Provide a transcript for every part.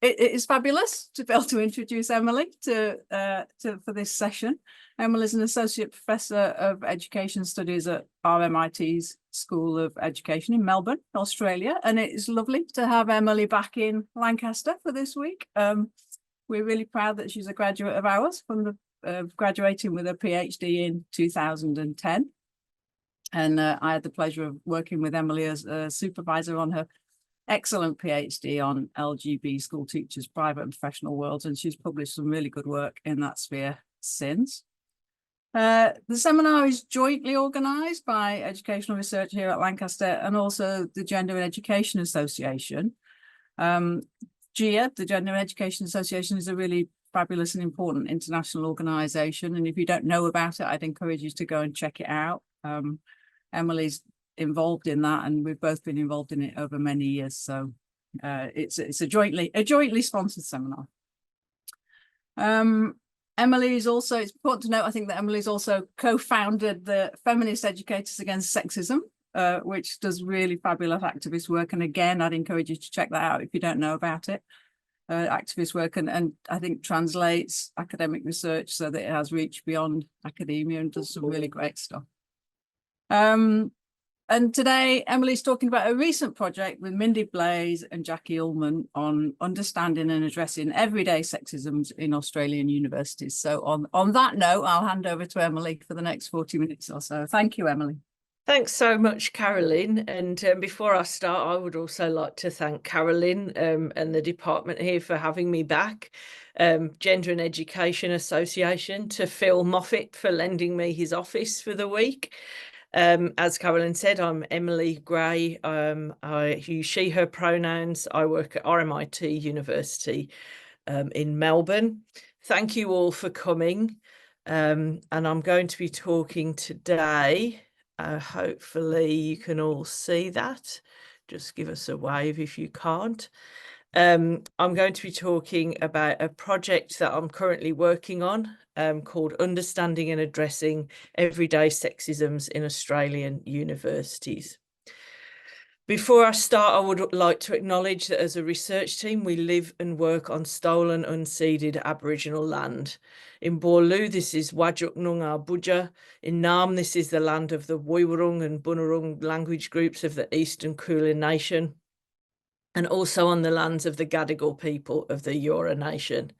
It is fabulous to be able to introduce Emily for this session. Emily is an Associate Professor of Education Studies at RMIT's School of Education in Melbourne, Australia, and it is lovely to have Emily back in Lancaster for this week. We're really proud that she's a graduate of ours from graduating with a PhD in 2010. And I had the pleasure of working with Emily as a supervisor on her excellent PhD on LGB school teachers, private and professional worlds, and she's published some really good work in that sphere since. The seminar is jointly organised by Educational Research here at Lancaster and also the Gender and Education Association. GEA, the Gender and Education Association, is a really fabulous and important international organisation, and if you don't know about it, I'd encourage you to go and check it out. Emily's involved in that, and we've both been involved in it over many years, so it's a jointly sponsored seminar. Emily is also, it's important to note, I think, that Emily's also co-founded the Feminist Educators Against Sexism, which does really fabulous activist work, and again I'd encourage you to check that out if you don't know about it. Activist work, and I think translates academic research so that it has reach beyond academia and does some really great stuff. And today, Emily's talking about a recent project with Mindy Blaze and Jackie Ullman on understanding and addressing everyday sexisms in Australian universities. So on that note, I'll hand over to Emily for the next 40 minutes or so. Thank you, Emily. Thanks so much, Carolyn. And before I start, I would also like to thank Carolyn and the department here for having me back. Gender and Education Association, to Phil Moffat for lending me his office for the week. As Carolyn said, I'm Emily Gray. I use she, her pronouns. I work at RMIT University in Melbourne. Thank you all for coming. And I'm going to be talking today. Hopefully you can all see that. Just give us a wave if you can't. I'm going to be talking about a project that I'm currently working on called Understanding and Addressing Everyday Sexisms in Australian Universities. Before I start, I would like to acknowledge that as a research team, we live and work on stolen, unceded Aboriginal land. In Boorloo, this is Whadjuk Noongar Budja. In Naarm, this is the land of the Woiwurrung and Bunurong language groups of the Eastern Kulin Nation, and also on the lands of the Gadigal people of the Eora Nation.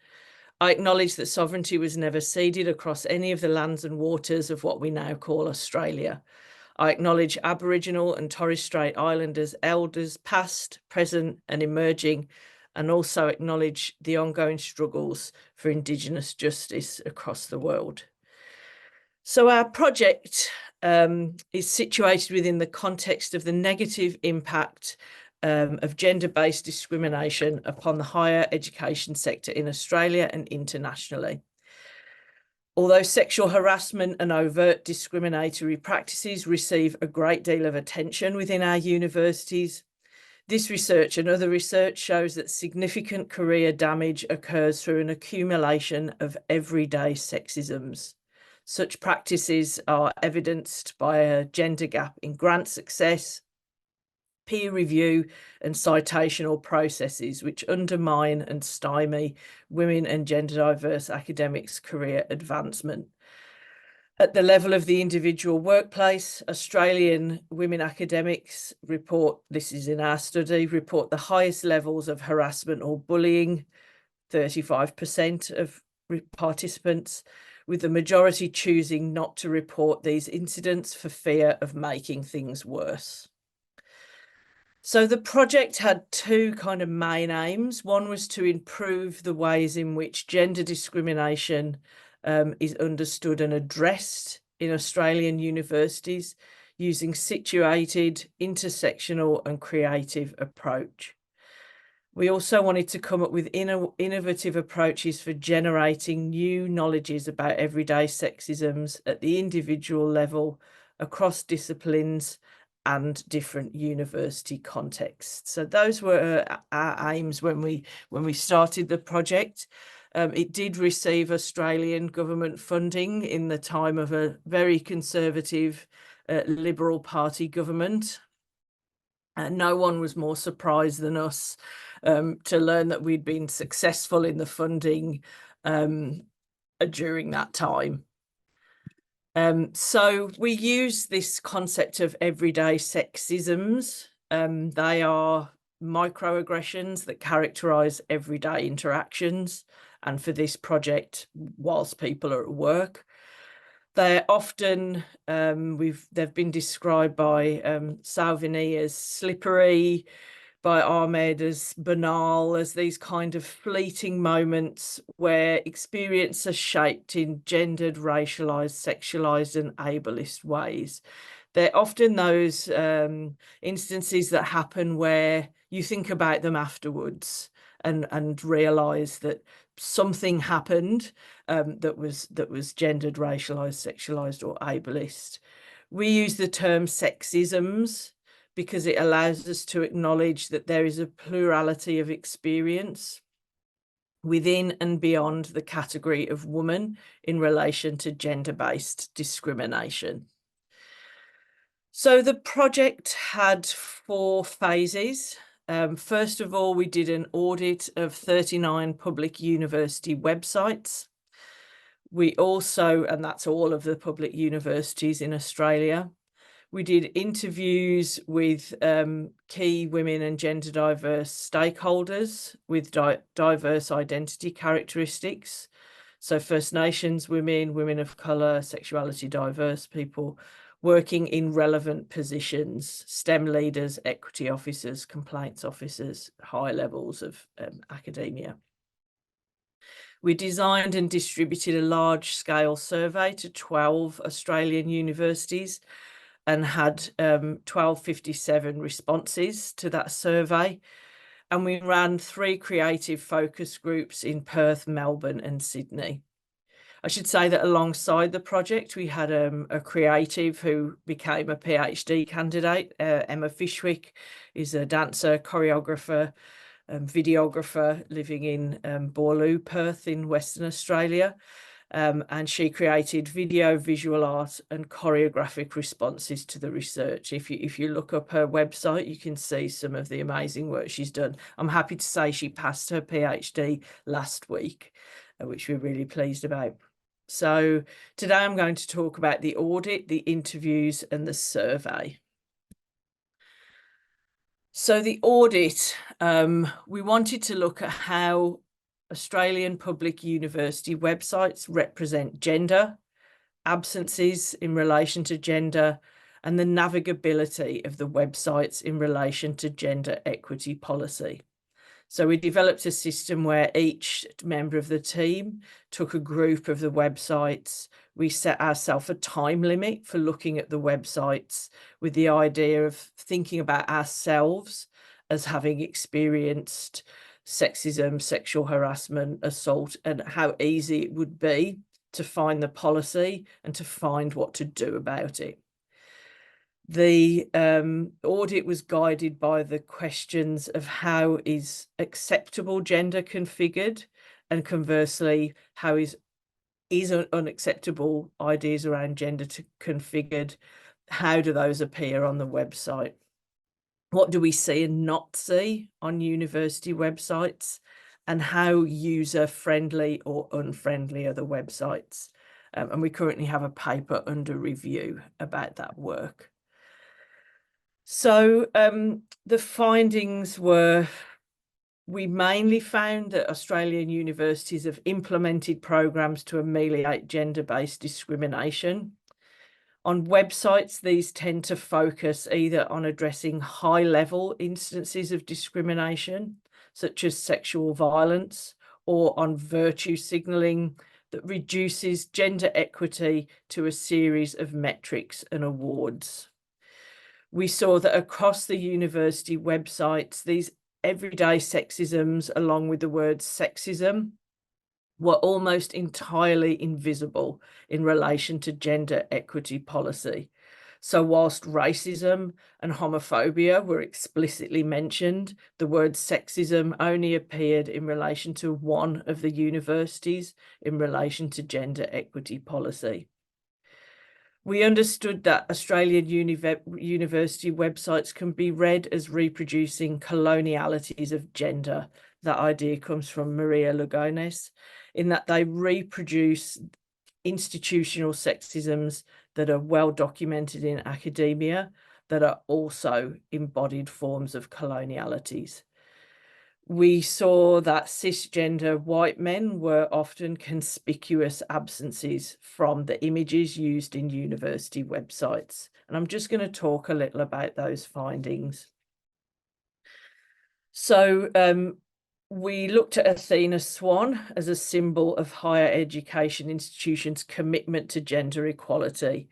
I acknowledge that sovereignty was never ceded across any of the lands and waters of what we now call Australia. I acknowledge Aboriginal and Torres Strait Islanders elders past, present and emerging, and also acknowledge the ongoing struggles for Indigenous justice across the world. So our project is situated within the context of the negative impact of gender-based discrimination upon the higher education sector in Australia and internationally. Although sexual harassment and overt discriminatory practices receive a great deal of attention within our universities, this research and other research shows that significant career damage occurs through an accumulation of everyday sexisms. Such practices are evidenced by a gender gap in grant success, peer review and citational processes which undermine and stymie women and gender diverse academics' career advancement. At the level of the individual workplace, Australian women academics report, this is in our study, report the highest levels of harassment or bullying, 35% of participants, with the majority choosing not to report these incidents for fear of making things worse. So the project had two kind of main aims. One was to improve the ways in which gender discrimination is understood and addressed in Australian universities using situated, intersectional and creative approach. We also wanted to come up with innovative approaches for generating new knowledges about everyday sexisms at the individual level, across disciplines and different university contexts. So those were our aims when we started the project. It did receive Australian government funding in the time of a very conservative Liberal Party government. No one was more surprised than us to learn that we'd been successful in the funding during that time. So we use this concept of everyday sexisms. They are microaggressions that characterize everyday interactions. And for this project, whilst people are at work, they're often, they've been described by Salvini as slippery, by Ahmed as banal, as these kind of fleeting moments where experience are shaped in gendered, racialized, sexualized, and ableist ways. They're often those instances that happen where you think about them afterwards and realize that something happened that was gendered, racialized, sexualized, or ableist. We use the term sexisms because it allows us to acknowledge that there is a plurality of experience within and beyond the category of woman in relation to gender-based discrimination. So the project had 4 phases. First of all, we did an audit of 39 public university websites. We also, and that's all of the public universities in Australia, we did interviews with key women and gender diverse stakeholders with diverse identity characteristics. So First Nations women, women of colour, sexuality diverse people working in relevant positions, STEM leaders, equity officers, complaints officers, high levels of academia. We designed and distributed a large-scale survey to 12 Australian universities and had 1257 responses to that survey. And we ran 3 creative focus groups in Perth, Melbourne, and Sydney. I should say that alongside the project, we had a creative who became a PhD candidate. Emma Fishwick is a dancer, choreographer, videographer living in Boorloo, Perth in Western Australia. And she created video, visual art, and choreographic responses to the research. If you look up her website, you can see some of the amazing work she's done. I'm happy to say she passed her PhD last week, which we're really pleased about. So today I'm going to talk about the audit, the interviews, and the survey. So the audit, we wanted to look at how Australian public university websites represent gender, absences in relation to gender, and the navigability of the websites in relation to gender equity policy. So we developed a system where each member of the team took a group of the websites. We set ourselves a time limit for looking at the websites with the idea of thinking about ourselves as having experienced sexism, sexual harassment, assault, and how easy it would be to find the policy and to find what to do about it. The audit was guided by the questions of how is acceptable gender configured, and conversely, how is unacceptable ideas around gender configured. How do those appear on the website? What do we see and not see on university websites? And how user-friendly or unfriendly are the websites? And we currently have a paper under review about that work. So the findings were, we mainly found that Australian universities have implemented programs to ameliorate gender-based discrimination. On websites, these tend to focus either on addressing high-level instances of discrimination, such as sexual violence, or on virtue signalling that reduces gender equity to a series of metrics and awards. We saw that across the university websites, these everyday sexisms, along with the word sexism, were almost entirely invisible in relation to gender equity policy. So whilst racism and homophobia were explicitly mentioned, the word sexism only appeared in relation to one of the universities in relation to gender equity policy. We understood that Australian university websites can be read as reproducing colonialities of gender. That idea comes from Maria Lugones, in that they reproduce institutional sexisms that are well documented in academia, that are also embodied forms of colonialities. We saw that cisgender white men were often conspicuous absences from the images used in university websites. And I'm just going to talk a little about those findings. So we looked at Athena Swan as a symbol of higher education institutions' commitment to gender equality.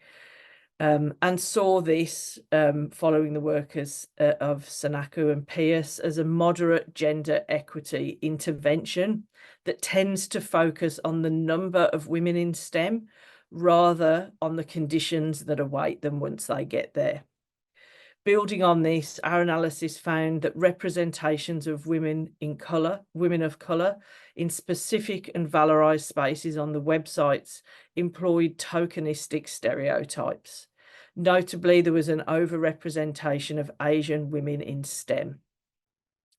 And saw this following the work of Sanaku and Pierce as a moderate gender equity intervention that tends to focus on the number of women in STEM rather on the conditions that await them once they get there. Building on this, our analysis found that representations of women of colour in specific and valorised spaces on the websites employed tokenistic stereotypes. Notably, there was an overrepresentation of Asian women in STEM,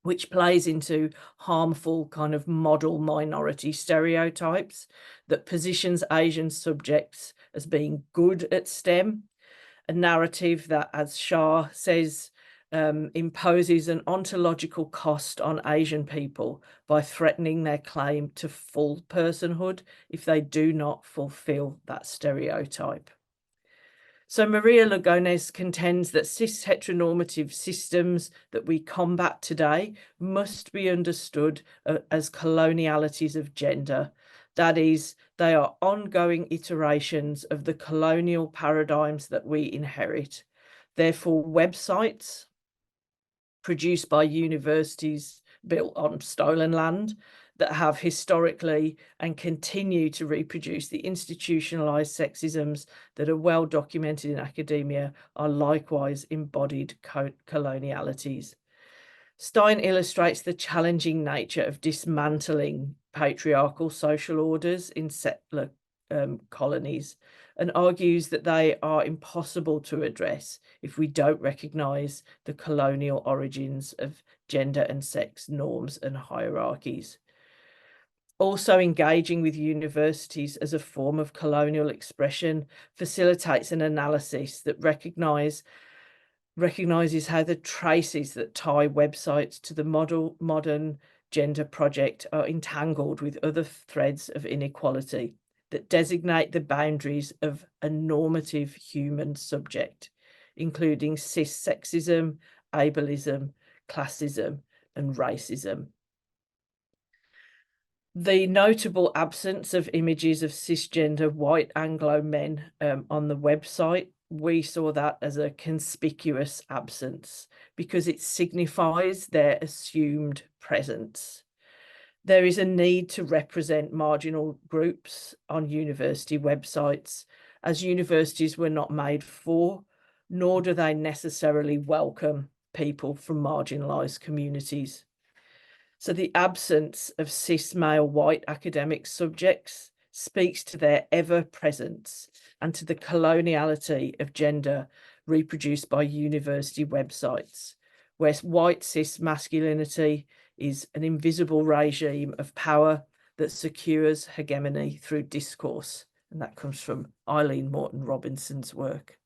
which plays into harmful kind of model minority stereotypes that positions Asian subjects as being good at STEM, a narrative that, as Shah says, imposes an ontological cost on Asian people by threatening their claim to full personhood if they do not fulfill that stereotype. So Maria Lugones contends that cis heteronormative systems that we combat today must be understood as colonialities of gender. That is, they are ongoing iterations of the colonial paradigms that we inherit. Therefore, websites produced by universities built on stolen land that have historically and continue to reproduce the institutionalized sexisms that are well documented in academia are likewise embodied colonialities. Stein illustrates the challenging nature of dismantling patriarchal social orders in settler colonies and argues that they are impossible to address if we don't recognise the colonial origins of gender and sex norms and hierarchies. Also, engaging with universities as a form of colonial expression facilitates an analysis that recognises how the traces that tie websites to the modern gender project are entangled with other threads of inequality that designate the boundaries of a normative human subject, including cis sexism, ableism, classism, and racism. The notable absence of images of cisgender white Anglo men on the website, we saw that as a conspicuous absence because it signifies their assumed presence. There is a need to represent marginal groups on university websites, as universities were not made for, nor do they necessarily welcome people from marginalised communities. So the absence of cis male white academic subjects speaks to their ever presence and to the coloniality of gender reproduced by university websites, where white cis masculinity is an invisible regime of power that secures hegemony through discourse. And that comes from Eileen Morton Robinson's work.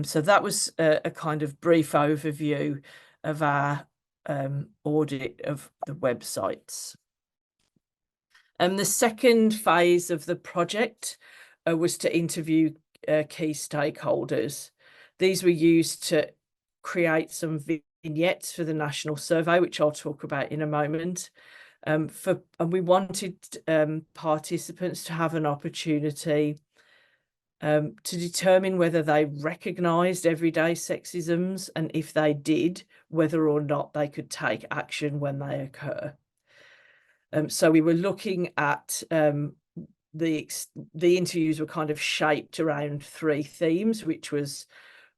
So that was a kind of brief overview of our audit of the websites. The second phase of the project was to interview key stakeholders. These were used to create some vignettes for the national survey, which I'll talk about in a moment. And we wanted participants to have an opportunity to determine whether they recognised everyday sexisms, and if they did, whether or not they could take action when they occur. So we were looking at the interviews were kind of shaped around three themes, which was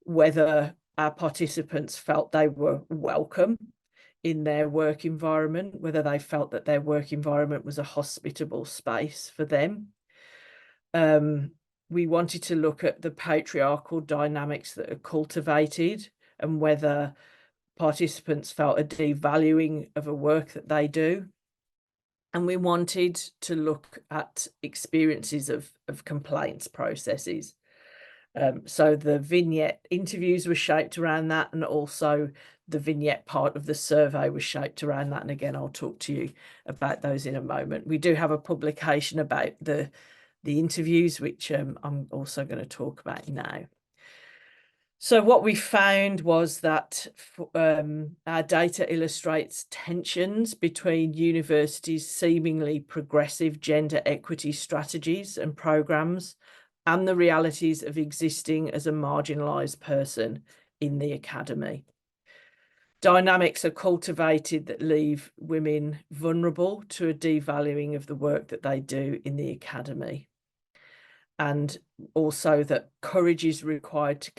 whether our participants felt they were welcome in their work environment, whether they felt that their work environment was a hospitable space for them, we wanted to look at the patriarchal dynamics that are cultivated and whether participants felt a devaluing of a work that they do. And we wanted to look at experiences of complaints processes. So the vignette interviews were shaped around that, and also the vignette part of the survey was shaped around that. And again, I'll talk to you about those in a moment. We do have a publication about the interviews, which I'm also going to talk about now. So what we found was that our data illustrates tensions between universities' seemingly progressive gender equity strategies and programs and the realities of existing as a marginalised person in the academy. Dynamics are cultivated that leave women vulnerable to a devaluing of the work that they do in the academy. And also that courage is required to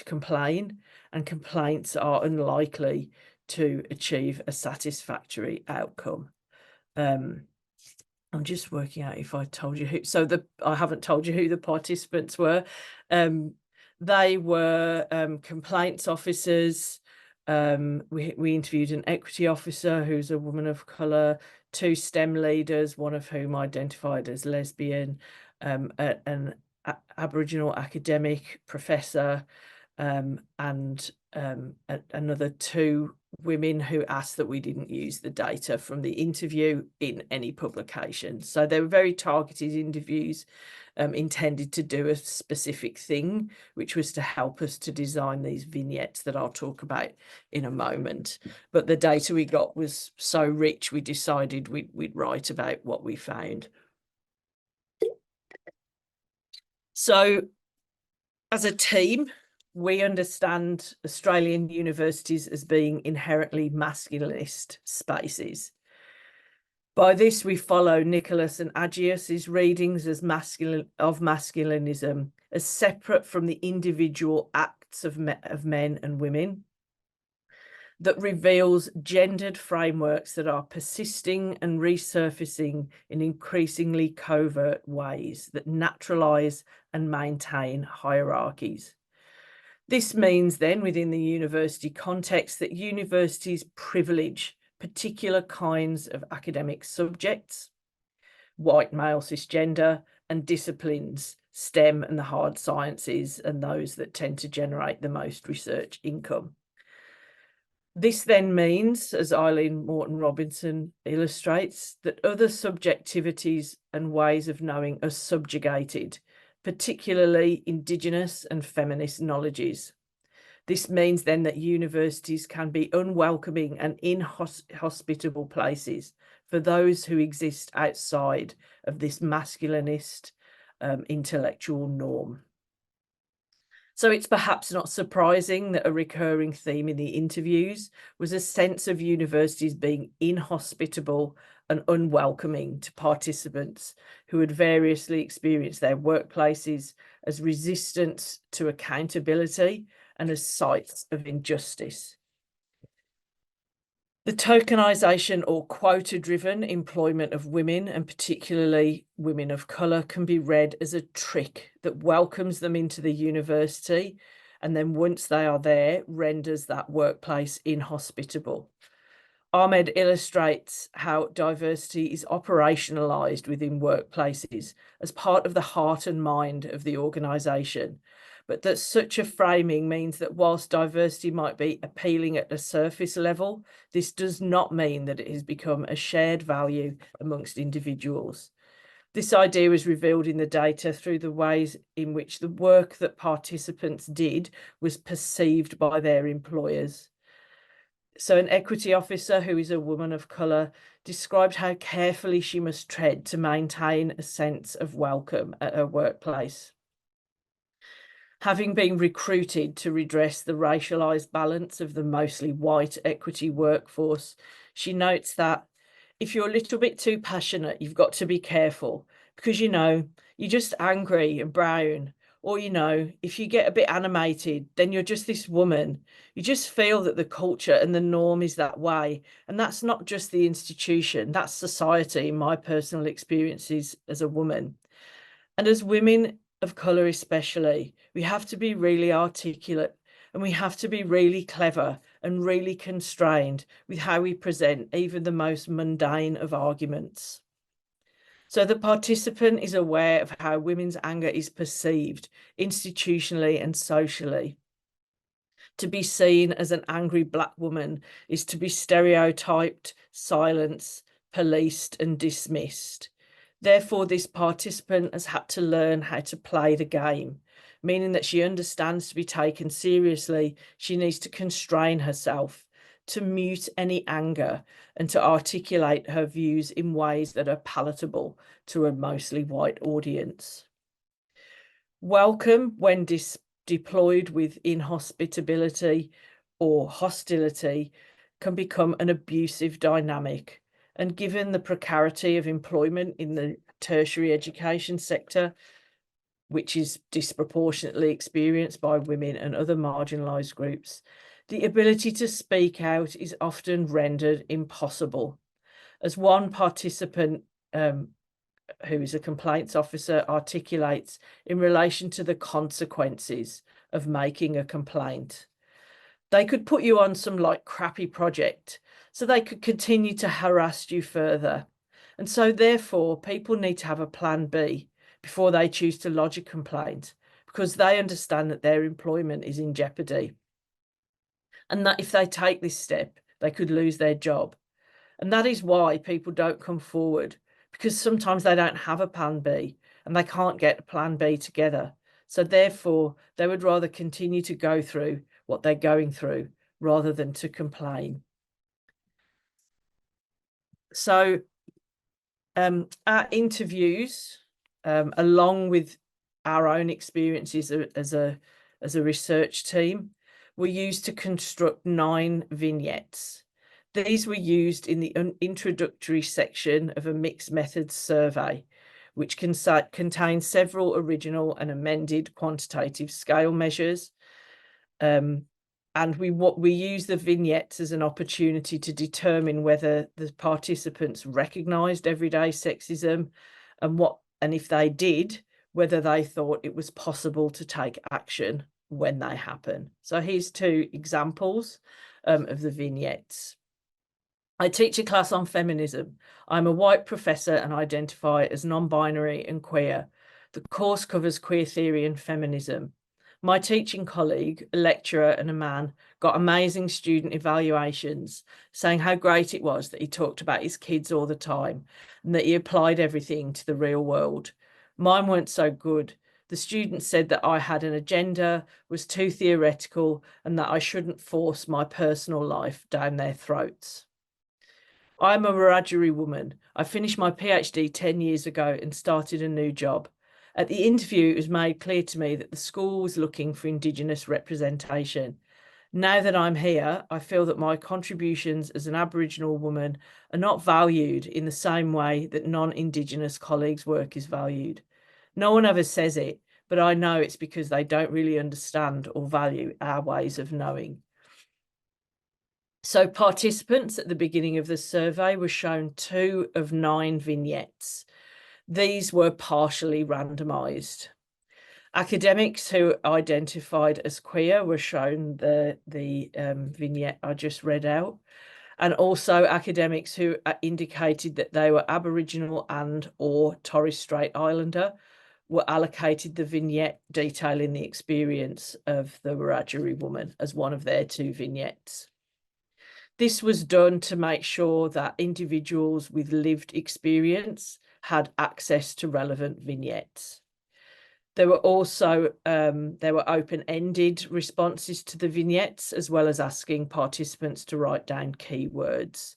complain, and complaints are unlikely to achieve a satisfactory outcome. I'm just working out if I told you who. So I haven't told you who the participants were. They were complaints officers. We interviewed an equity officer who's a woman of colour, 2 STEM leaders, one of whom identified as lesbian, an Aboriginal academic professor, and another 2 women who asked that we didn't use the data from the interview in any publication. So they were very targeted interviews intended to do a specific thing, which was to help us to design these vignettes that I'll talk about in a moment. But the data we got was so rich, we decided we'd write about what we found. So as a team, we understand Australian universities as being inherently masculinist spaces. By this, we follow Nicholas and Agius's readings as masculinism as separate from the individual acts of men and women, that reveals gendered frameworks that are persisting and resurfacing in increasingly covert ways that naturalise and maintain hierarchies. This means then, within the university context, that universities privilege particular kinds of academic subjects, white male cisgender, and disciplines, STEM and the hard sciences, and those that tend to generate the most research income. This then means, as Eileen Morton-Robinson illustrates, that other subjectivities and ways of knowing are subjugated, particularly Indigenous and feminist knowledges. This means then that universities can be unwelcoming and inhospitable places for those who exist outside of this masculinist intellectual norm. So it's perhaps not surprising that a recurring theme in the interviews was a sense of universities being inhospitable and unwelcoming to participants who had variously experienced their workplaces as resistance to accountability and as sites of injustice. The tokenisation or quota-driven employment of women, and particularly women of colour, can be read as a trick that welcomes them into the university and then, once they are there, renders that workplace inhospitable. Ahmed illustrates how diversity is operationalised within workplaces as part of the heart and mind of the organisation, but that such a framing means that whilst diversity might be appealing at a surface level, this does not mean that it has become a shared value amongst individuals. This idea was revealed in the data through the ways in which the work that participants did was perceived by their employers. So an equity officer, who is a woman of colour, described how carefully she must tread to maintain a sense of welcome at her workplace. Having been recruited to redress the racialised balance of the mostly white equity workforce, she notes that if you're a little bit too passionate, you've got to be careful because, you're just angry and brown. Or, if you get a bit animated, then you're just this woman. You just feel that the culture and the norm is that way. And that's not just the institution, that's society, in my personal experiences as a woman. And as women of colour especially, we have to be really articulate, and we have to be really clever and really constrained with how we present even the most mundane of arguments. So the participant is aware of how women's anger is perceived institutionally and socially. To be seen as an angry Black woman is to be stereotyped, silenced, policed, and dismissed. Therefore, this participant has had to learn how to play the game, meaning that she understands to be taken seriously, she needs to constrain herself, to mute any anger, and to articulate her views in ways that are palatable to a mostly white audience. Welcome, when deployed with inhospitability or hostility, can become an abusive dynamic. And given the precarity of employment in the tertiary education sector, which is disproportionately experienced by women and other marginalised groups, the ability to speak out is often rendered impossible. As one participant who is a complaints officer articulates in relation to the consequences of making a complaint. They could put you on some like crappy project, so they could continue to harass you further. And so therefore people need to have a plan B before they choose to lodge a complaint, because they understand that their employment is in jeopardy. And that if they take this step, they could lose their job. And that is why people don't come forward, because sometimes they don't have a plan B and they can't get a plan B together. So therefore, they would rather continue to go through what they're going through rather than to complain. So our interviews, along with our own experiences as a research team, were used to construct 9 vignettes. These were used in the introductory section of a mixed methods survey, which contains several original and amended quantitative scale measures. And we use the vignettes as an opportunity to determine whether the participants recognised everyday sexism, and if they did, whether they thought it was possible to take action when they happen. So here's 2 examples of the vignettes. I teach a class on feminism. I'm a white professor and identify as non-binary and queer. The course covers queer theory and feminism. My teaching colleague, a lecturer and a man, got amazing student evaluations, saying how great it was that he talked about his kids all the time and that he applied everything to the real world. Mine weren't so good. The students said that I had an agenda, was too theoretical, and that I shouldn't force my personal life down their throats. I'm a Wiradjuri woman. I finished my PhD 10 years ago and started a new job. At the interview, it was made clear to me that the school was looking for Indigenous representation. Now that I'm here, I feel that my contributions as an Aboriginal woman are not valued in the same way that non-Indigenous colleagues' work is valued. No one ever says it, but I know it's because they don't really understand or value our ways of knowing. So participants at the beginning of the survey were shown 2 of 9 vignettes. These were partially randomised. Academics who identified as queer were shown the vignette I just read out, and also academics who indicated that they were Aboriginal and or Torres Strait Islander were allocated the vignette detailing the experience of the Wiradjuri woman as one of their 2 vignettes. This was done to make sure that individuals with lived experience had access to relevant vignettes. There were also open-ended responses to the vignettes, as well as asking participants to write down keywords.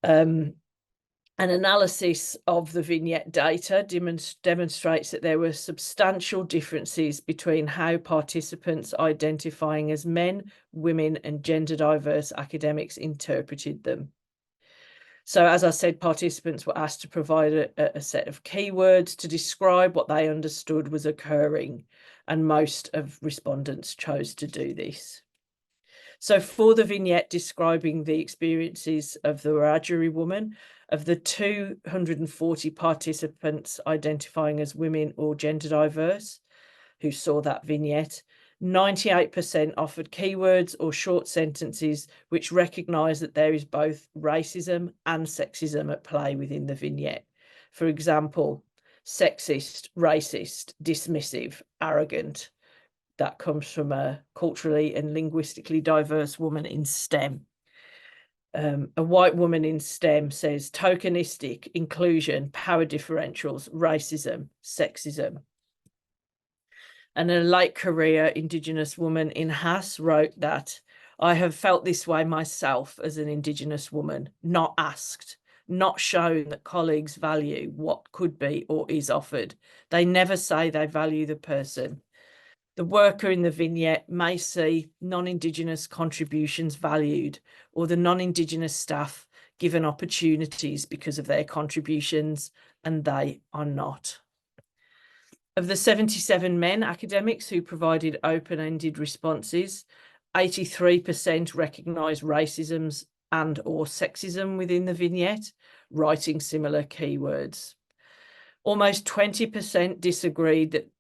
An analysis of the vignette data demonstrates that there were substantial differences between how participants identifying as men, women, and gender diverse academics interpreted them. So as I said, participants were asked to provide a set of keywords to describe what they understood was occurring, and most of respondents chose to do this. So for the vignette describing the experiences of the Wiradjuri woman, of the 240 participants identifying as women or gender diverse who saw that vignette, 98% offered keywords or short sentences which recognise that there is both racism and sexism at play within the vignette. For example, sexist, racist, dismissive, arrogant. That comes from a culturally and linguistically diverse woman in STEM. A white woman in STEM says tokenistic, inclusion, power differentials, racism, sexism. And a late career Indigenous woman in Haas wrote that I have felt this way myself as an Indigenous woman, not asked, not shown that colleagues value what could be or is offered. They never say they value the person. The worker in the vignette may see non-Indigenous contributions valued, or the non-Indigenous staff given opportunities because of their contributions, and they are not. Of the 77 men academics who provided open-ended responses, 83% recognised racisms and or sexism within the vignette, writing similar keywords. Almost 20% disagreed that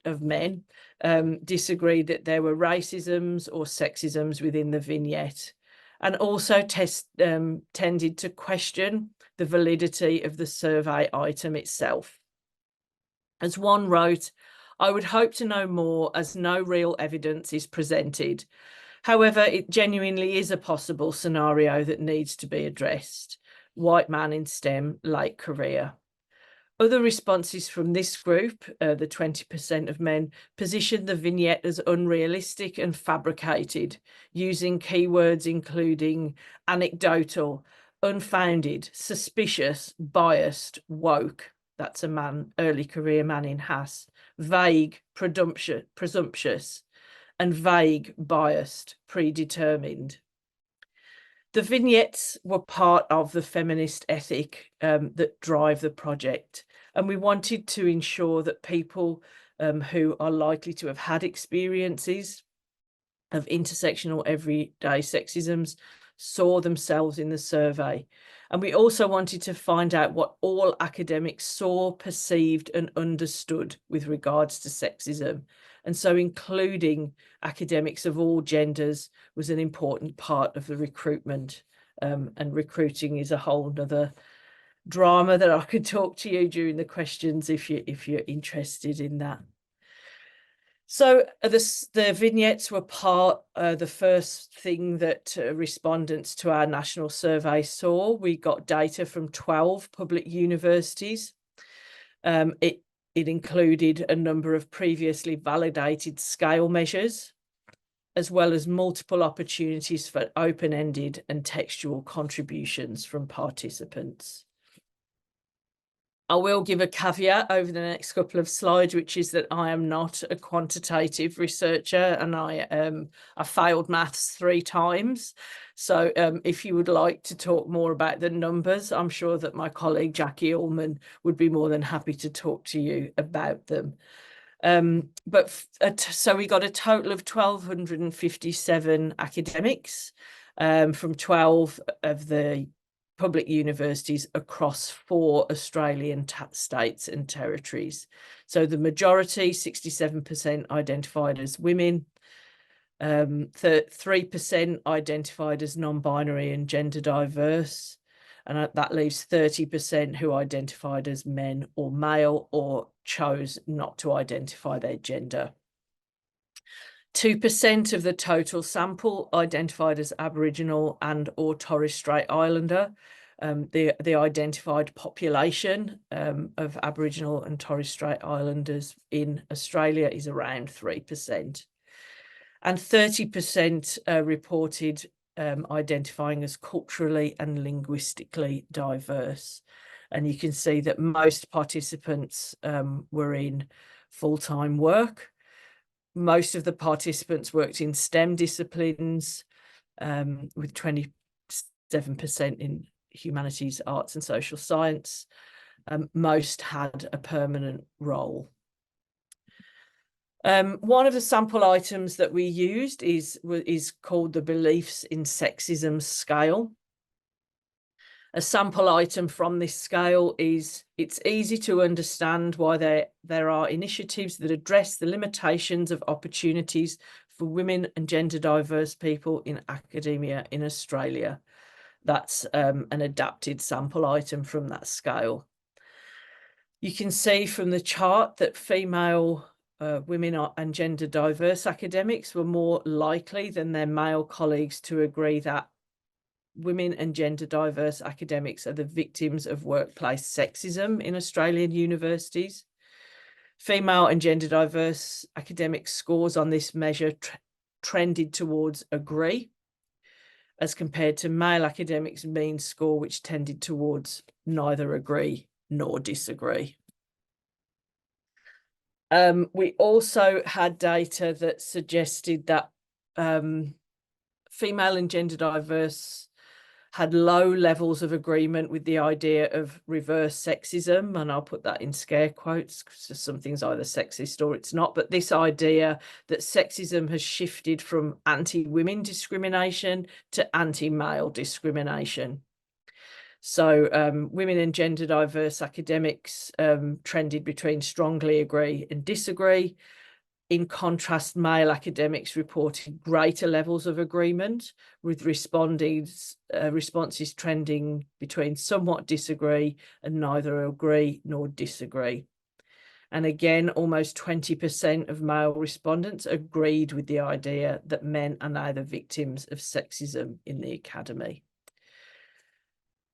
there were racisms or sexisms within the vignette, and also tended to question the validity of the survey item itself. As one wrote, I would hope to know more as no real evidence is presented. However, it genuinely is a possible scenario that needs to be addressed. White man in STEM, late career. Other responses from this group, the 20% of men, positioned the vignette as unrealistic and fabricated, using keywords including anecdotal, unfounded, suspicious, biased, woke. That's a man, early career man in Haas. Vague, presumptuous, and vague, biased, predetermined. The vignettes were part of the feminist ethic that drive the project, and we wanted to ensure that people who are likely to have had experiences of intersectional everyday sexisms saw themselves in the survey. And we also wanted to find out what all academics saw, perceived and understood with regards to sexism. And so including academics of all genders was an important part of the recruitment. And recruiting is a whole nother drama that I could talk to you during the questions if you're interested in that. So the vignettes were the first thing that respondents to our national survey saw. We got data from 12 public universities. It included a number of previously validated scale measures, as well as multiple opportunities for open-ended and textual contributions from participants. I will give a caveat over the next couple of slides, which is that I am not a quantitative researcher and I failed maths 3 times. So if you would like to talk more about the numbers, I'm sure that my colleague Jackie Ullman would be more than happy to talk to you about them. So we got a total of 1,257 academics from 12 of the public universities across 4 Australian states and territories. So the majority, 67%, identified as women, 3% identified as non-binary and gender diverse, and that leaves 30% who identified as men or male or chose not to identify their gender. 2% of the total sample identified as Aboriginal and or Torres Strait Islander. The identified population of Aboriginal and Torres Strait Islanders in Australia is around 3%. And 30% reported identifying as culturally and linguistically diverse. And you can see that most participants were in full-time work. Most of the participants worked in STEM disciplines, with 27% in humanities, arts and social science. Most had a permanent role. One of the sample items that we used is called the Beliefs in Sexism scale. A sample item from this scale is it's easy to understand why there are initiatives that address the limitations of opportunities for women and gender diverse people in academia in Australia. That's an adapted sample item from that scale. You can see from the chart that female women and gender diverse academics were more likely than their male colleagues to agree that women and gender diverse academics are the victims of workplace sexism in Australian universities. Female and gender diverse academic scores on this measure trended towards agree, as compared to male academics' mean score, which tended towards neither agree nor disagree. We also had data that suggested that female and gender diverse had low levels of agreement with the idea of reverse sexism, and I'll put that in scare quotes because something's either sexist or it's not, but this idea that sexism has shifted from anti-women discrimination to anti-male discrimination. So women and gender diverse academics trended between strongly agree and disagree. In contrast, male academics reported greater levels of agreement, with responses trending between somewhat disagree and neither agree nor disagree. And again, almost 20% of male respondents agreed with the idea that men are now the victims of sexism in the academy.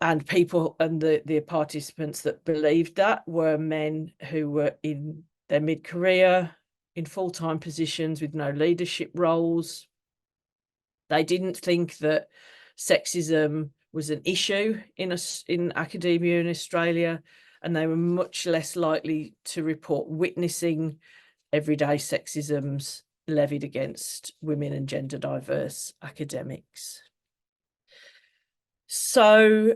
And people and the participants that believed that were men who were in their mid-career, in full-time positions with no leadership roles. They didn't think that sexism was an issue in academia in Australia, and they were much less likely to report witnessing everyday sexisms levied against women and gender diverse academics. So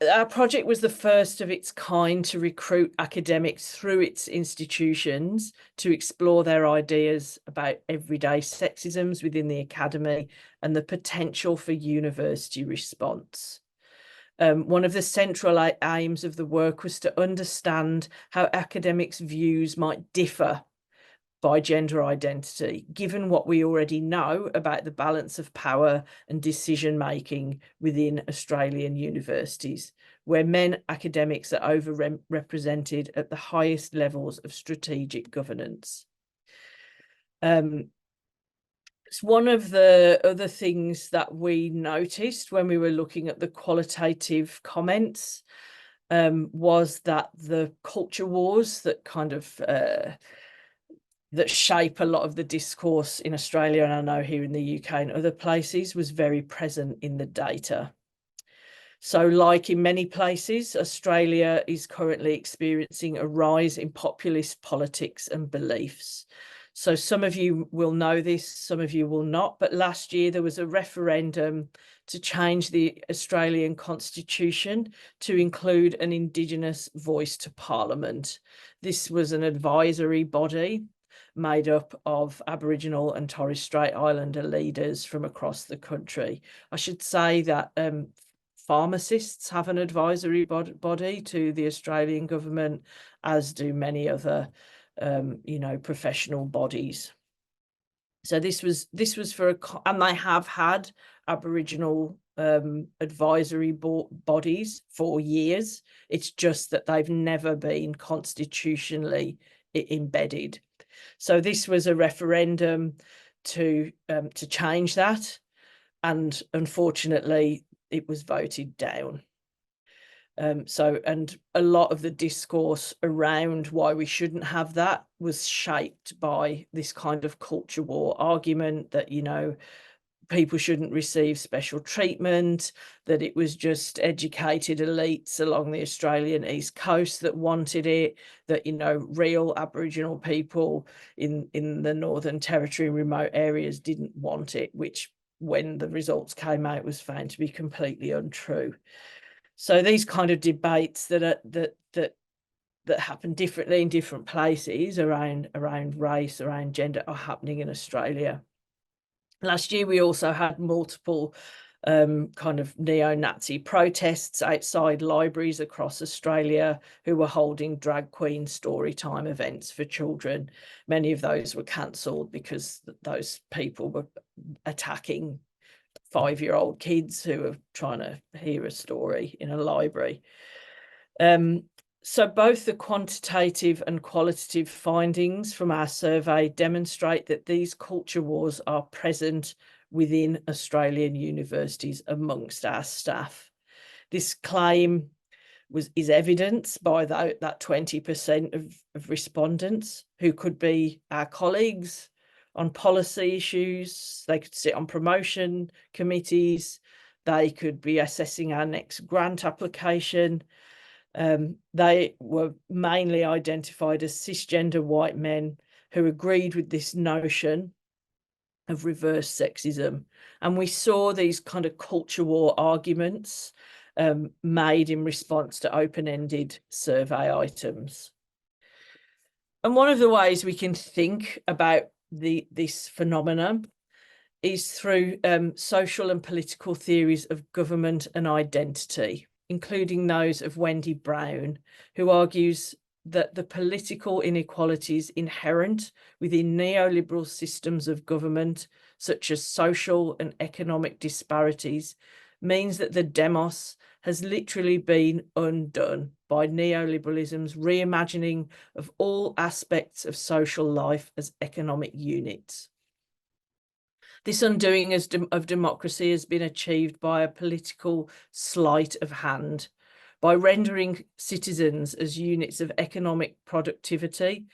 our project was the first of its kind to recruit academics through its institutions to explore their ideas about everyday sexisms within the academy and the potential for university response. One of the central aims of the work was to understand how academics' views might differ by gender identity, given what we already know about the balance of power and decision-making within Australian universities, where men academics are overrepresented at the highest levels of strategic governance. It's one of the other things that we noticed when we were looking at the qualitative comments was that the culture wars that kind of that shape a lot of the discourse in Australia, and I know here in the UK and other places, was very present in the data. So like in many places, Australia is currently experiencing a rise in populist politics and beliefs. So some of you will know this, some of you will not, but last year there was a referendum to change the Australian Constitution to include an Indigenous voice to Parliament. This was an advisory body made up of Aboriginal and Torres Strait Islander leaders from across the country. I should say that pharmacists have an advisory body to the Australian government, as do many other, professional bodies. So this was for and they have had Aboriginal advisory bodies for years. It's just that they've never been constitutionally embedded. So this was a referendum to change that, and unfortunately it was voted down. And a lot of the discourse around why we shouldn't have that was shaped by this kind of culture war argument that, people shouldn't receive special treatment, that it was just educated elites along the Australian East Coast that wanted it, that, real Aboriginal people in the Northern Territory remote areas didn't want it, which when the results came out was found to be completely untrue. So these kind of debates that that happen differently in different places around race, around gender, are happening in Australia. Last year, we also had multiple kind of neo-Nazi protests outside libraries across Australia who were holding drag queen story time events for children. Many of those were cancelled because those people were attacking 5-year-old kids who were trying to hear a story in a library. So both the quantitative and qualitative findings from our survey demonstrate that these culture wars are present within Australian universities amongst our staff. This claim is evidenced by that 20% of respondents who could be our colleagues on policy issues. They could sit on promotion committees. They could be assessing our next grant application. They were mainly identified as cisgender white men who agreed with this notion of reverse sexism. And we saw these kind of culture war arguments made in response to open-ended survey items. And one of the ways we can think about this phenomenon is through social and political theories of government and identity, including those of Wendy Brown, who argues that the political inequalities inherent within neoliberal systems of government, such as social and economic disparities, means that the demos has literally been undone by neoliberalism's reimagining of all aspects of social life as economic units. This undoing of democracy has been achieved by a political sleight of hand, by rendering citizens as units of economic productivity.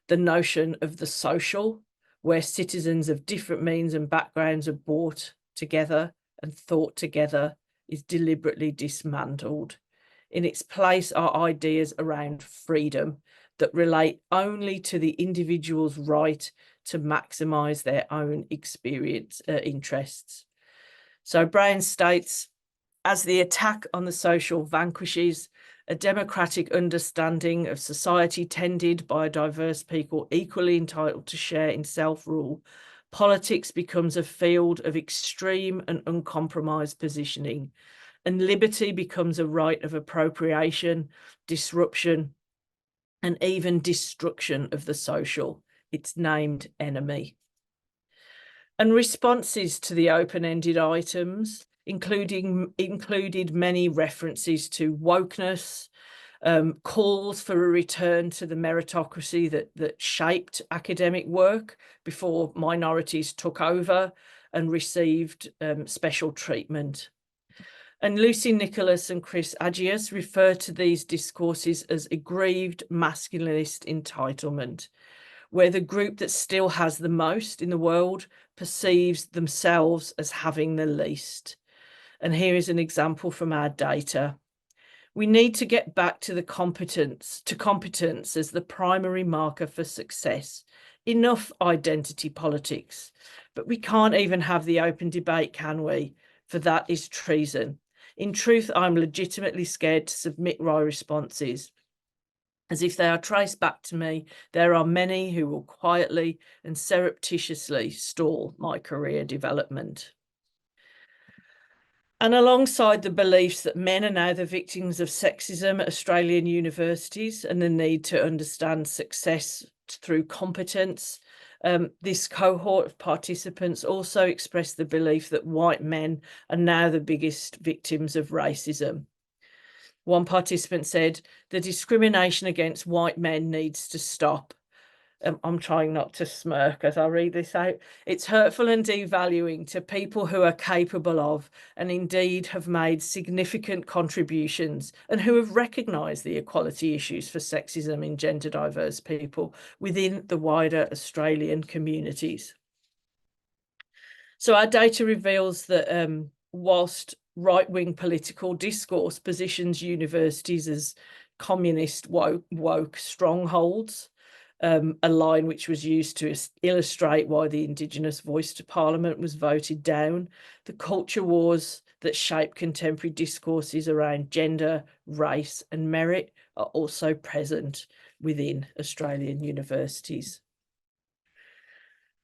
The notion of the social, where citizens of different means and backgrounds are brought together and thought together, is deliberately dismantled. In its place are ideas around freedom that relate only to the individual's right to maximise their own experience interests. So Brown states, as the attack on the social vanquishes, a democratic understanding of society tended by diverse people equally entitled to share in self-rule, politics becomes a field of extreme and uncompromised positioning, and liberty becomes a right of appropriation, disruption, and even destruction of the social, its named enemy. And responses to the open-ended items included many references to wokeness, calls for a return to the meritocracy that shaped academic work before minorities took over and received special treatment. And Lucy Nicholas and Chris Agius refer to these discourses as aggrieved masculinist entitlement, where the group that still has the most in the world perceives themselves as having the least. And here is an example from our data. We need to get back to competence as the primary marker for success. Enough identity politics, but we can't even have the open debate, can we? For that is treason. In truth, I'm legitimately scared to submit my responses, as if they are traced back to me, there are many who will quietly and surreptitiously stall my career development. And alongside the beliefs that men are now the victims of sexism at Australian universities and the need to understand success through competence, this cohort of participants also expressed the belief that white men are now the biggest victims of racism. One participant said, the discrimination against white men needs to stop. I'm trying not to smirk as I read this out. It's hurtful and devaluing to people who are capable of and indeed have made significant contributions and who have recognised the equality issues for sexism in gender diverse people within the wider Australian communities. So our data reveals that whilst right-wing political discourse positions universities as communist woke strongholds, a line which was used to illustrate why the Indigenous voice to Parliament was voted down. The culture wars that shape contemporary discourses around gender, race and merit are also present within Australian universities.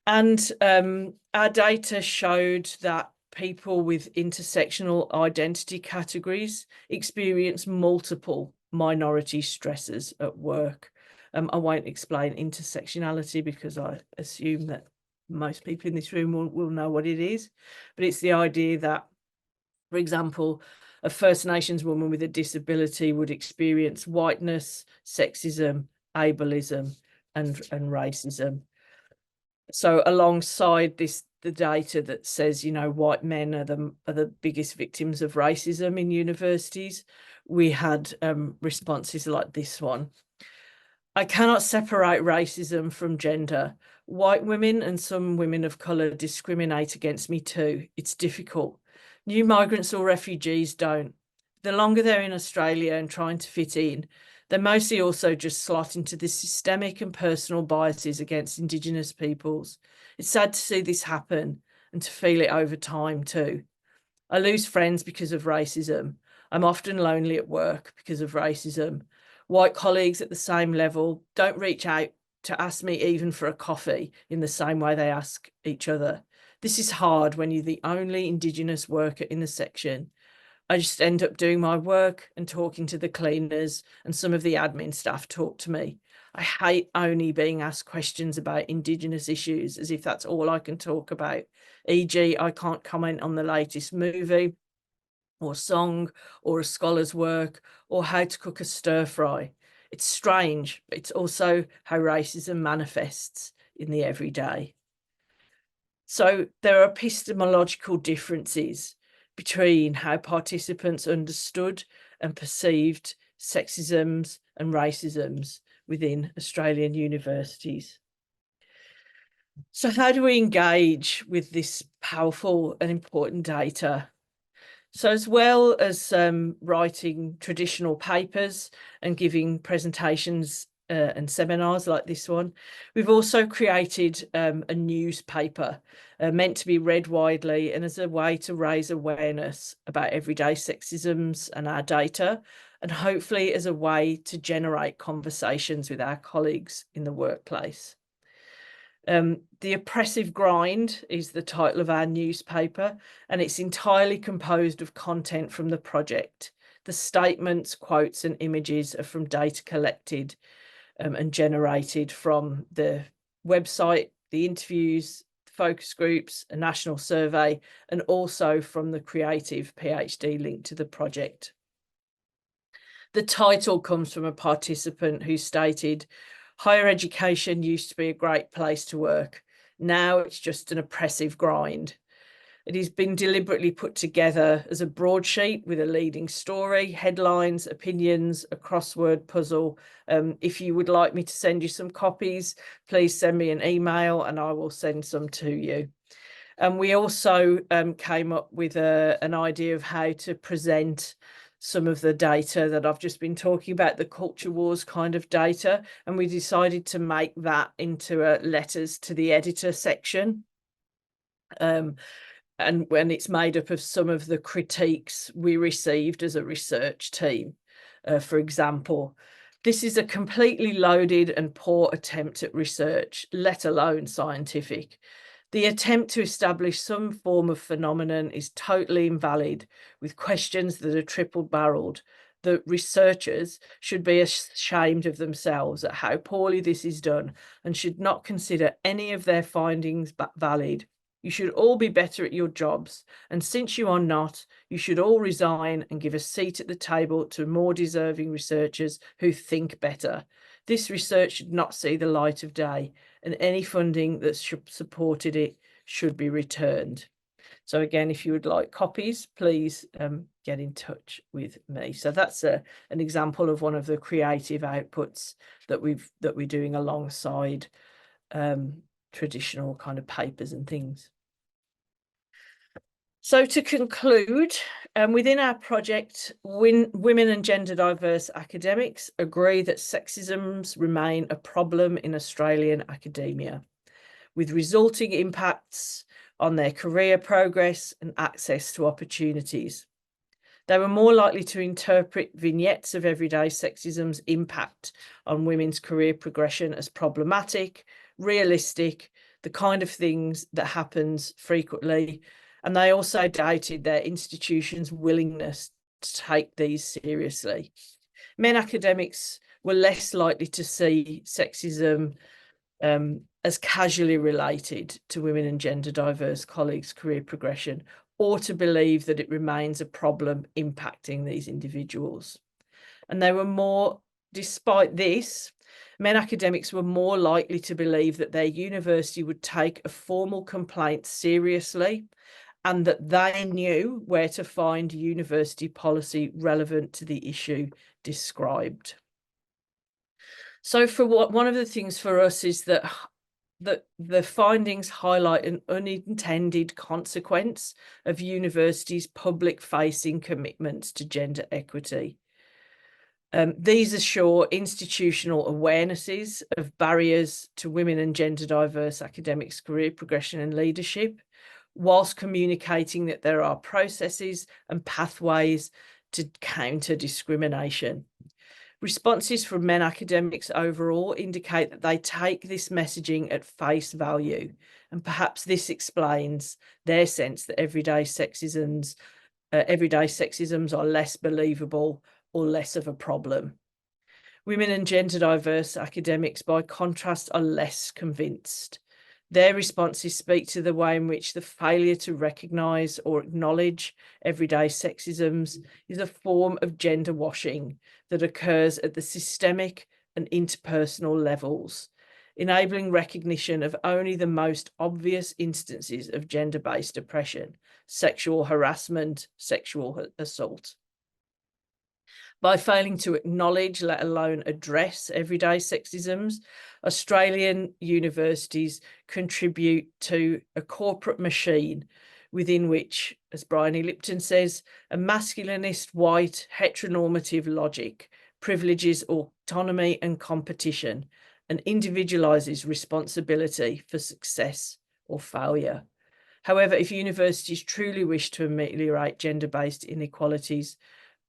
And our data showed that people with intersectional identity categories experience multiple minority stresses at work. I won't explain intersectionality because I assume that most people in this room will know what it is, but it's the idea that, for example, a First Nations woman with a disability would experience whiteness, sexism, ableism, and racism. So alongside this, the data that says, you know, white men are the biggest victims of racism in universities, we had responses like this one. I cannot separate racism from gender. White women and some women of colour discriminate against me too. It's difficult. New migrants or refugees don't. The longer they're in Australia and trying to fit in, they mostly also just slot into the systemic and personal biases against Indigenous peoples. It's sad to see this happen and to feel it over time too. I lose friends because of racism. I'm often lonely at work because of racism. White colleagues at the same level don't reach out to ask me even for a coffee in the same way they ask each other. This is hard when you're the only Indigenous worker in the section. I just end up doing my work and talking to the cleaners, and some of the admin staff talk to me. I hate only being asked questions about Indigenous issues as if that's all I can talk about. E.g., I can't comment on the latest movie or song or a scholar's work or how to cook a stir fry. It's strange, but it's also how racism manifests in the everyday. So there are epistemological differences between how participants understood and perceived sexisms and racisms within Australian universities. So how do we engage with this powerful and important data? So as well as writing traditional papers and giving presentations and seminars like this one, we've also created a newspaper meant to be read widely and as a way to raise awareness about everyday sexisms and our data, and hopefully as a way to generate conversations with our colleagues in the workplace. The Oppressive Grind is the title of our newspaper, and it's entirely composed of content from the project. The statements, quotes and images are from data collected and generated from the website, the interviews, the focus groups, a national survey, and also from the creative PhD link to the project. The title comes from a participant who stated, "Higher education used to be a great place to work. Now it's just an oppressive grind." It has been deliberately put together as a broadsheet with a leading story, headlines, opinions, a crossword puzzle. If you would like me to send you some copies, please send me an email and I will send some to you. And we also came up with an idea of how to present some of the data that I've just been talking about, the culture wars kind of data, and we decided to make that into a letters to the editor section. And when it's made up of some of the critiques we received as a research team. For example, this is a completely loaded and poor attempt at research, let alone scientific. The attempt to establish some form of phenomenon is totally invalid, with questions that are triple-barreled. The researchers should be ashamed of themselves at how poorly this is done and should not consider any of their findings valid. You should all be better at your jobs, and since you are not, you should all resign and give a seat at the table to more deserving researchers who think better. This research should not see the light of day, and any funding that supported it should be returned. So again, if you would like copies, please get in touch with me. So that's an example of one of the creative outputs that we're doing alongside traditional kind of papers and things. So to conclude, within our project, women and gender diverse academics agree that sexisms remain a problem in Australian academia, with resulting impacts on their career progress and access to opportunities. They were more likely to interpret vignettes of everyday sexism's impact on women's career progression as problematic, realistic, the kind of things that happens frequently. And they also doubted their institution's willingness to take these seriously. Men academics were less likely to see sexism as casually related to women and gender diverse colleagues' career progression, or to believe that it remains a problem impacting these individuals. And they were more, despite this, men academics were more likely to believe that their university would take a formal complaint seriously and that they knew where to find university policy relevant to the issue described. So one of the things for us is that the findings highlight an unintended consequence of universities' public-facing commitments to gender equity. These assure institutional awarenesses of barriers to women and gender diverse academics' career progression and leadership, whilst communicating that there are processes and pathways to counter discrimination. Responses from men academics overall indicate that they take this messaging at face value, and perhaps this explains their sense that everyday sexisms are less believable or less of a problem. Women and gender diverse academics, by contrast, are less convinced. Their responses speak to the way in which the failure to recognise or acknowledge everyday sexisms is a form of gender washing that occurs at the systemic and interpersonal levels, enabling recognition of only the most obvious instances of gender-based oppression, sexual harassment, sexual assault. By failing to acknowledge, let alone address everyday sexisms, Australian universities contribute to a corporate machine within which, as Bryony Lipton says, a masculinist, white, heteronormative logic privileges autonomy and competition and individualises responsibility for success or failure. However, if universities truly wish to ameliorate gender-based inequalities,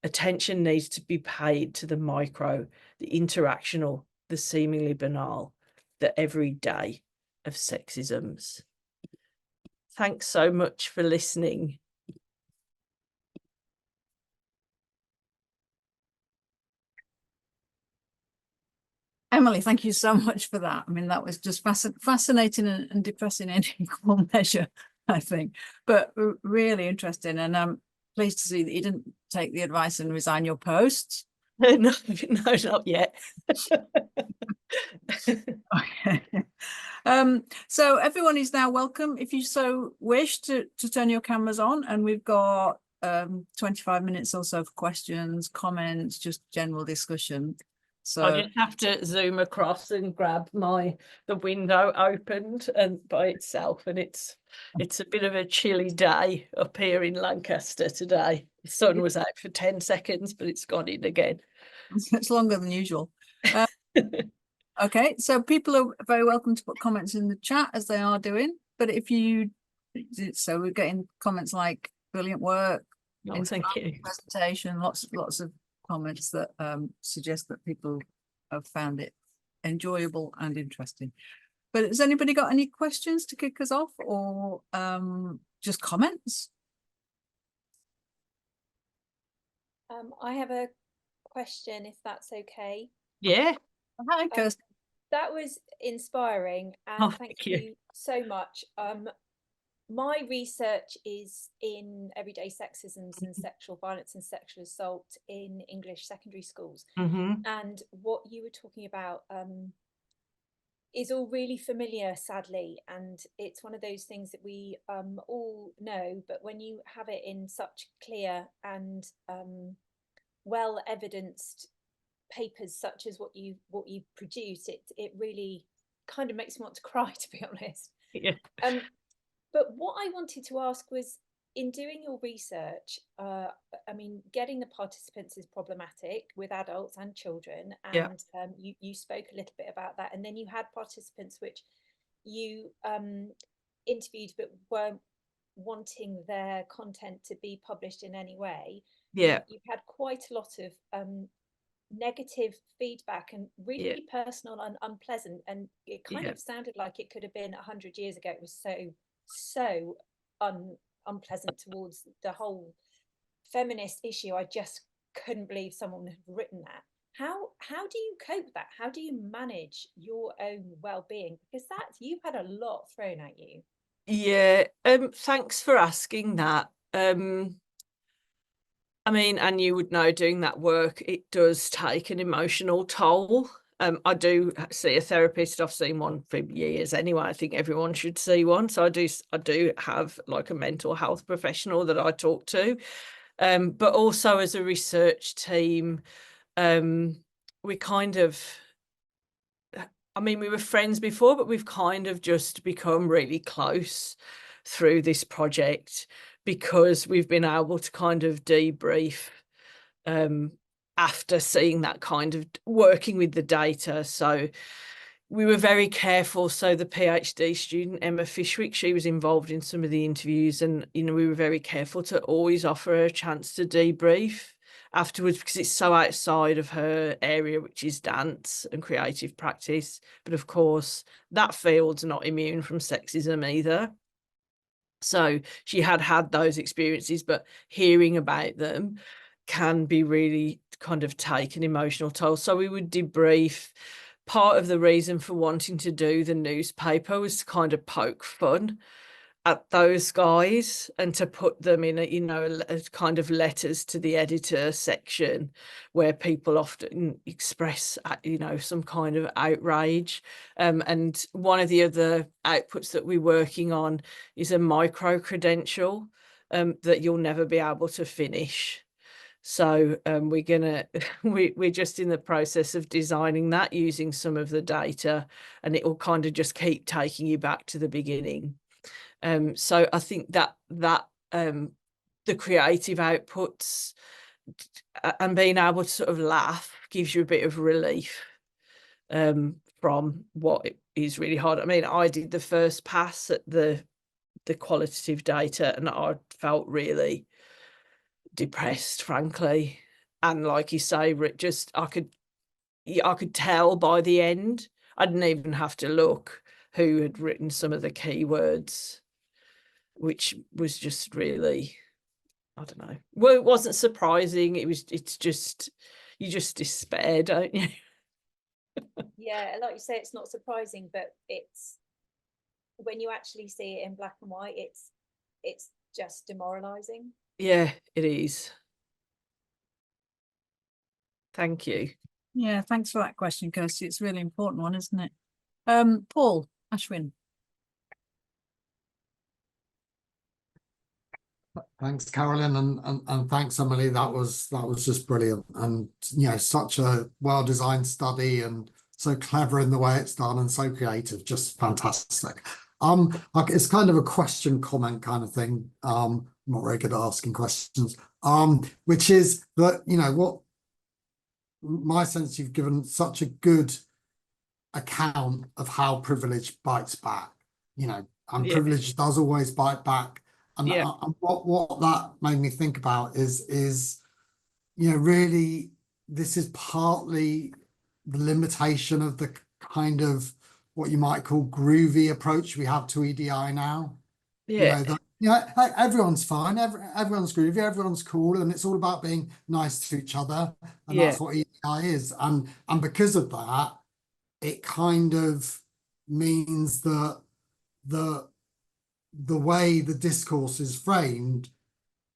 attention needs to be paid to the micro, the interactional, the seemingly banal, the everyday of sexisms. Thanks so much for listening. Emily, thank you so much for that. I mean, that was just fascinating and depressing in equal measure, I think, but really interesting. And I'm pleased to see that you didn't take the advice and resign your post. No, not yet. Okay. So everyone is now welcome, if you so wish, to turn your cameras on, and we've got 25 minutes or so for questions, comments, just general discussion. So I just have to zoom across and grab the window opened and by itself, and it's a bit of a chilly day up here in Lancaster today. The sun was out for 10 seconds, but it's gone in again. it's longer than usual. Okay, so people are very welcome to put comments in the chat, as they are doing. But if you, so we're getting comments like brilliant work, thank you, presentation, lots of comments that suggest that people have found it enjoyable and interesting. But has anybody got any questions to kick us off, or just comments? I have a question, if that's okay. Yeah. Hi, Kirsten. That was inspiring, and thank you so much. My research is in everyday sexisms and sexual violence and sexual assault in English secondary schools. And what you were talking about is all really familiar, sadly, and it's one of those things that we all know, but when you have it in such clear and well evidenced papers such as what you produce, it really kind of makes me want to cry, to be honest. Yeah. But what I wanted to ask was, in doing your research, I mean, getting the participants is problematic with adults and children, and you spoke a little bit about that, and then you had participants which you interviewed but weren't wanting their content to be published in any way. Yeah. You've had quite a lot of negative feedback, and really personal and unpleasant, and it kind of sounded like it could have been 100 years ago. It was so unpleasant towards the whole feminist issue. I just couldn't believe someone had written that. How do you cope with that? How do you manage your own well-being? Because you've had a lot thrown at you. Yeah, thanks for asking that. I mean, and you would know, doing that work, it does take an emotional toll. I do see a therapist. I've seen one for years anyway. I think everyone should see one. So I do have like a mental health professional that I talk to. But also as a research team, we kind of, I mean, we were friends before, but we've kind of just become really close through this project, because we've been able to kind of debrief after seeing that kind of working with the data. So we were very careful. So the PhD student, Emma Fishwick, she was involved in some of the interviews, and, you know, we were very careful to always offer her a chance to debrief afterwards, because it's so outside of her area, which is dance and creative practice. But of course, that field's not immune from sexism either. So she had those experiences, but hearing about them can be really kind of take an emotional toll. So we would debrief. Part of the reason for wanting to do the newspaper was to kind of poke fun at those guys, and to put them in a, you know, a kind of letters to the editor section, where people often express, you know, some kind of outrage. And one of the other outputs that we're working on is a micro credential that you'll never be able to finish. So we're just in the process of designing that using some of the data, and it will kind of just keep taking you back to the beginning. So I think that the creative outputs and being able to sort of laugh gives you a bit of relief from what is really hard. I mean, I did the first pass at the qualitative data, and I felt really depressed, frankly. And like you say, just I could tell by the end. I didn't even have to look who had written some of the keywords, which was just really, I don't know. Well, it wasn't surprising. It's just, you just despair, don't you? Yeah, like you say, it's not surprising, but it's, when you actually see it in black and white, it's just demoralizing. Yeah, it is. Thank you. Yeah, thanks for that question, Kirsty. It's a really important one, isn't it? Paul Ashwin. Thanks, Carolyn, and thanks, Emily. That was just brilliant, and you know, such a well-designed study, and so clever in the way it's done, and so creative, just fantastic. It's kind of a question comment kind of thing. I'm not very good at asking questions. Which is that, you know, what my sense, you've given such a good account of how privilege bites back, you know, and privilege does always bite back. And what that made me think about is, you know, really, this is partly the limitation of the kind of what you might call groovy approach we have to EDI now. Yeah. You know, everyone's fine, everyone's groovy, everyone's cool, and it's all about being nice to each other, and that's what EDI is. And because of that, it kind of means that the way the discourse is framed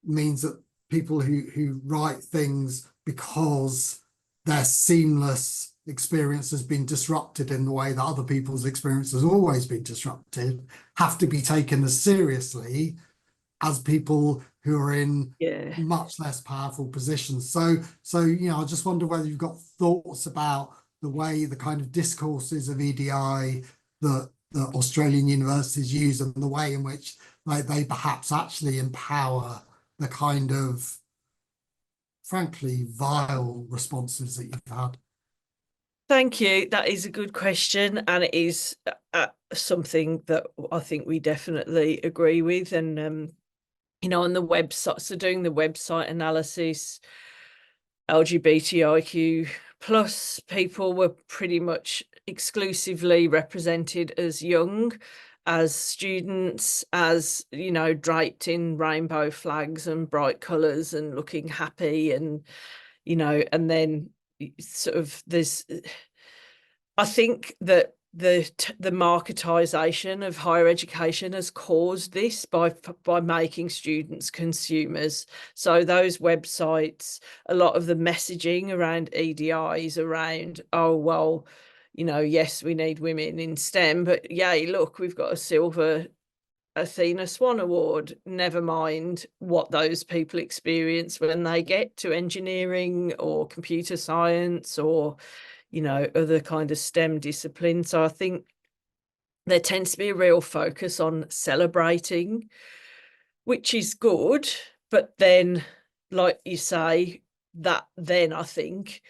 means that people who write things because their seamless experience has been disrupted in the way that other people's experience has always been disrupted have to be taken as seriously as people who are in much less powerful positions. So you know, I just wonder whether you've got thoughts about the way the kind of discourses of EDI that Australian universities use, and the way in which they perhaps actually empower the kind of, frankly, vile responses that you've had. Thank you. That is a good question, and it is something that I think we definitely agree with. And you know, on the website, so doing the website analysis, LGBTIQ plus people were pretty much exclusively represented as young, as students, as, you know, draped in rainbow flags and bright colours and looking happy, and, you know, and then sort of there's, I think that the marketisation of higher education has caused this by making students consumers. So those websites, a lot of the messaging around EDIs around, oh, well, you know, yes, we need women in STEM, but yay, look, we've got a silver Athena Swan Award. Never mind what those people experience when they get to engineering or computer science or, you know, other kind of STEM disciplines. So I think there tends to be a real focus on celebrating, which is good. But then, like you say, that then I think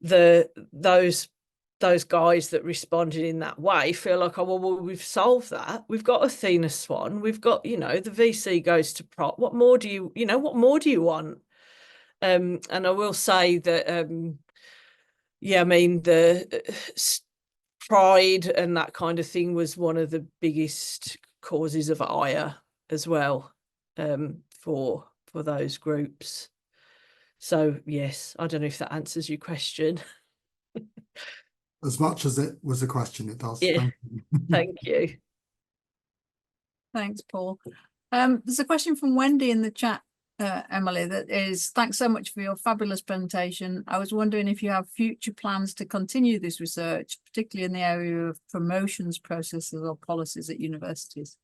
those guys that responded in that way feel like, oh, well, we've solved that. We've got Athena Swan. We've got, you know, the VC goes to prop. What more do you, you know, what more do you want? And I will say that, yeah, I mean, the pride and that kind of thing was one of the biggest causes of ire as well, for those groups. So yes, I don't know if that answers your question. As much as it was a question, it does. Yeah. Thank you. Thank you. Thanks, Paul. There's a question from Wendy in the chat, Emily, that is, thanks so much for your fabulous presentation. I was wondering if you have future plans to continue this research, particularly in the area of promotions processes or policies at universities.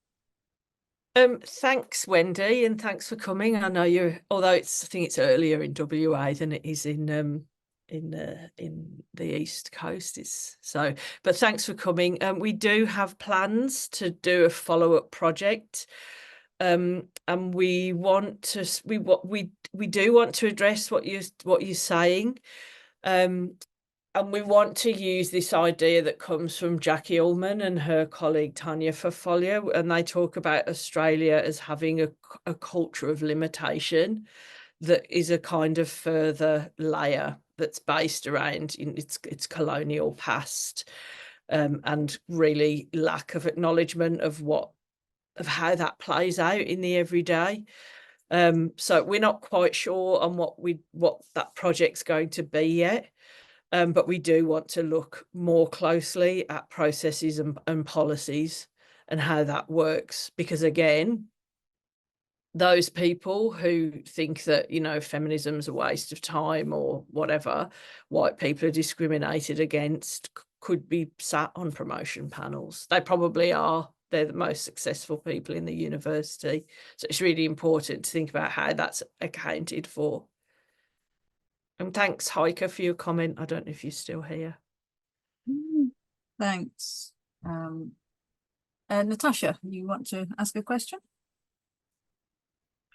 Thanks, Wendy, and thanks for coming. I know you're, although I think it's earlier in WA than it is in the East Coast. But thanks for coming. We do have plans to do a follow-up project. And we want to we do want to address what you're saying, and we want to use this idea that comes from Jackie Ullman and her colleague Tanya Fafolio, and they talk about Australia as having a culture of limitation that is a kind of further layer that's based around its colonial past, and really lack of acknowledgement of how that plays out in the everyday. So we're not quite sure on what that project's going to be yet, but we do want to look more closely at processes and policies and how that works, because again, those people who think that, you know, feminism's a waste of time or whatever, white people are discriminated against, could be sat on promotion panels. They probably are. They're the most successful people in the university. So it's really important to think about how that's accounted for. And thanks, Heike, for your comment. I don't know if you're still here. Thanks. Natasha, you want to ask a question?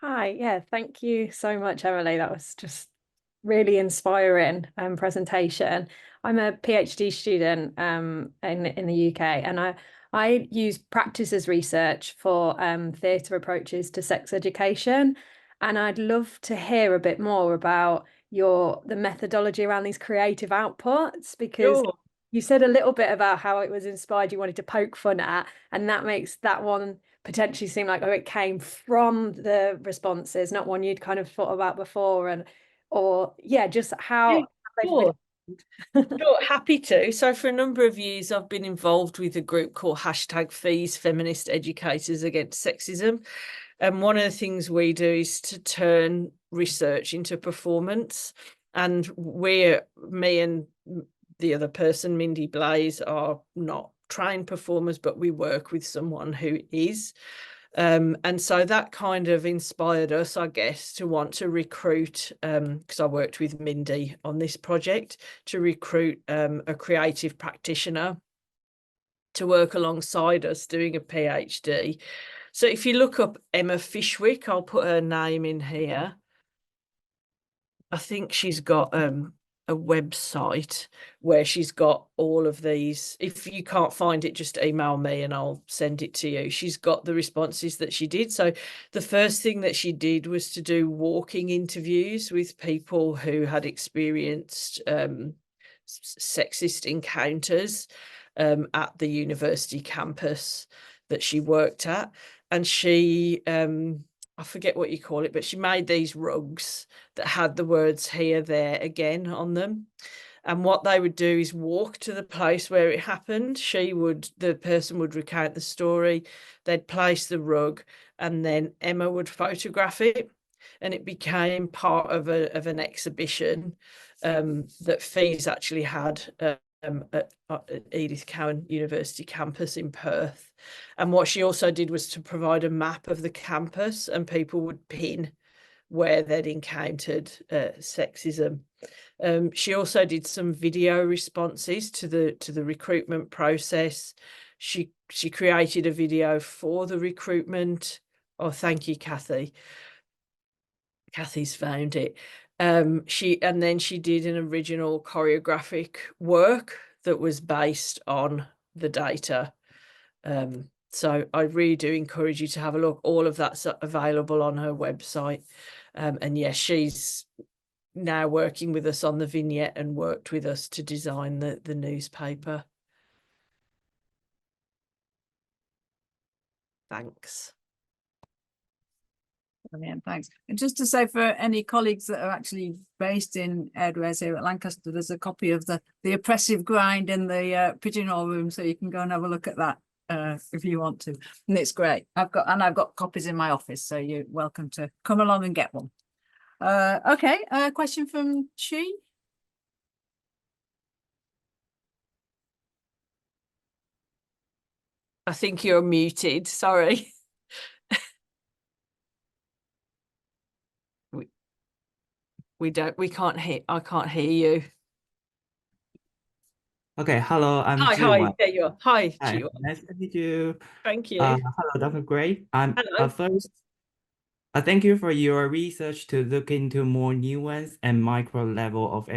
Hi, yeah, thank you so much, Emily. That was just really inspiring presentation. I'm a PhD student in the UK, and I use practice as research for theatre approaches to sex education, and I'd love to hear a bit more about the methodology around these creative outputs, because Sure. You said a little bit about how it was inspired, you wanted to poke fun at, and that makes that one potentially seem like, oh, it came from the responses, not one you'd kind of thought about before, or yeah, just how Sure. Sure, happy to. So for a number of years, I've been involved with a group called #Fees Feminist Educators Against Sexism. And one of the things we do is to turn research into performance. And me and the other person, Mindy Blaze, are not trained performers, but we work with someone who is. And so that kind of inspired us, I guess, to want to recruit, because I worked with Mindy on this project, to recruit a creative practitioner to work alongside us doing a PhD. So if you look up Emma Fishwick, I'll put her name in here. I think she's got a website where she's got all of these. If you can't find it, just email me and I'll send it to you. She's got the responses that she did. So the first thing that she did was to do walking interviews with people who had experienced sexist encounters at the university campus that she worked at. And she I forget what you call it, but she made these rugs that had the words here, there, again on them. And what they would do is walk to the place where it happened. The person would recount the story, they'd place the rug, and then Emma would photograph it. And it became part of an exhibition that Fees actually had at Edith Cowan University campus in Perth. And what she also did was to provide a map of the campus, and people would pin where they'd encountered sexism. She also did some video responses to the recruitment process. She created a video for the recruitment. Oh, thank you, Kathy. Kathy's found it. And then she did an original choreographic work that was based on the data. So I really do encourage you to have a look. All of that's available on her website. And yes, she's now working with us on the vignette and worked with us to design the newspaper. Thanks. Brilliant, thanks. And just to say, for any colleagues that are actually based in Airdways here at Lancaster, there's a copy of the oppressive grind in the pigeonhole room, so you can go and have a look at that if you want to. And it's great. I've got copies in my office, so you're welcome to come along and get one. Okay, a question from Chi. I think you're muted, sorry. I can't hear you. Okay, hello, I'm Hi, Jiwan. there you are. Hi, Hi, Jiwan. nice to meet you. Thank you. Hello, Dr. Gray. Hello. First, thank you for your research to look into more nuance and micro level of